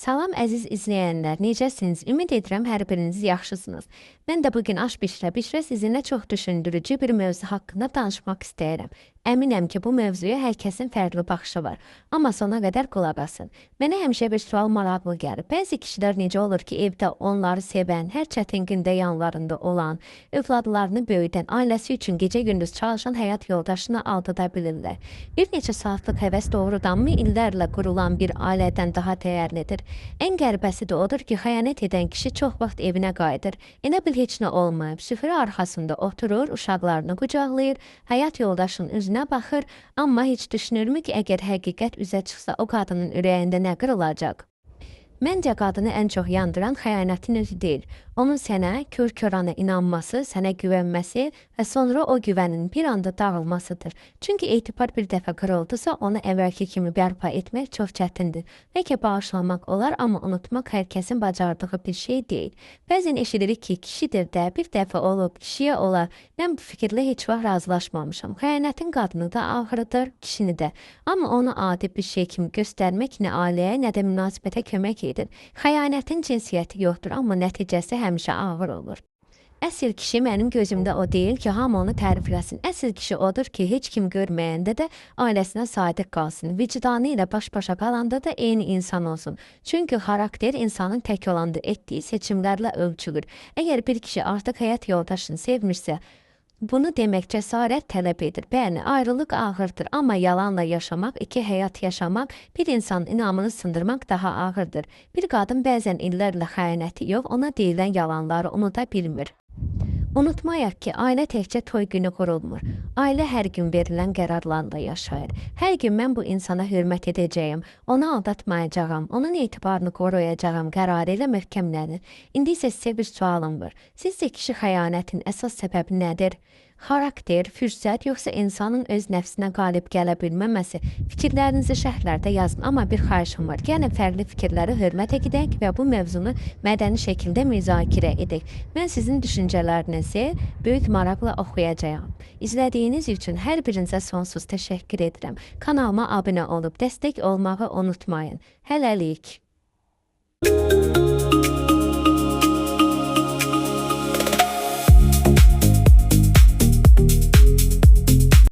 Salam əziz izləyənlər, necəsiniz? Ümid edirəm hər biriniz yaxşısınız. Mən də bugün aş bişirə-bişirə sizinlə çox düşündürücü bir mövzu haqqında danışmaq istəyirəm. Əminəm ki, bu mövzuya hər kəsin fərqli baxışı var. Amma sona qədər qulaq asın. Mənə həmişə bir sual maraqlı gəlir. Bəzi kişilər necə olur ki, evdə onları sevən, hər çətin gündə yanlarında olan, övladlarını böyüdən, ailəsi üçün gecə-gündüz çalışan həyat yoldaşını aldada bilirlər. Bir neçə saatlıq həvəs doğrudanmı illərlə qurulan bir ailədən daha dəyərlidir? Ən qəribəsi də odur ki, xəyanət edən kişi çox vaxt evinə qayıdır. Elə bil heç nə olmayıb, süfrə arxasında oturur, uşaqlarını qucaqlayır, həyat yoldaşının üzünə baxır, amma heç düşünürmü ki, əgər həqiqət üzə çıxsa o qadının ürəyində nə qırılacaq? Məncə qadını ən çox yandıran xəyanətin özü deyil. Onun sənə kör-körənə inanması, sənə güvənməsi və sonra o güvənin bir anda dağılmasıdır. Çünki etibar bir dəfə qırıldısa, onu əvvəlki kimi bərpa etmək çox çətindir. Bəlkə bağışlamaq olar, amma unutmaq hər kəsin bacardığı bir şey deyil. Bəzən eşidirik ki, kişidir də, bir dəfə olub, kişiyə olar. Mən bu fikirlə heç vaxt razılaşmamışam. Xəyanətin qadını da ağrıdır, kişini də. Amma onu adi bir şey kimi göstərmək nə ailəyə, nə də münasibətə kömək edir. Xəyanətin cinsiyyəti yoxdur, amma nəticəsi həmişə ağır olur. Əsl kişi mənim gözümdə o deyil ki, hamı onu tərifləsin. Əsl kişi odur ki, heç kim görməyəndə də ailəsinə sadiq qalsın. Vicdanı ilə baş-başa qalanda da eyni insan olsun. Çünki xarakter insanın tək olanda etdiyi seçimlərlə ölçülür. Əgər bir kişi artıq həyat yoldaşını sevmirsə, bunu demək cəsarət tələb edir. Bəli, ayrılıq ağırdır, amma yalanla yaşamaq, iki həyat yaşamaq, bir insanın inamını sındırmaq daha ağırdır. Bir qadın bəzən illərlə xəyanəti yox, ona deyilən yalanları unuda bilmir. Unutmayaq ki, ailə təkcə toy günü qurulmur. Ailə hər gün verilən qərarlarla yaşayır. Hər gün mən bu insana hörmət edəcəyim, onu aldatmayacağam, onun etibarını qoruyacağam qərarı ilə möhkəmlənir. İndi isə sizə bir sualım var. Sizcə kişi xəyanətin əsas səbəbi nədir? Xarakter, fürsət, yoxsa insanın öz nəfsinə qalib gələ bilməməsi? Fikirlərinizi şərhlərdə yazın, amma bir xahişim var. Gəlin fərqli fikirləri hörmət edək və bu mövzunu mədəni şəkildə müzakirə edək. Mən sizin düşüncələrinizi böyük maraqla oxuyacağam. İzlədiyiniz üçün hər birinizə sonsuz təşəkkür edirəm. Kanalıma abunə olub dəstək olmağı unutmayın. Hələlik.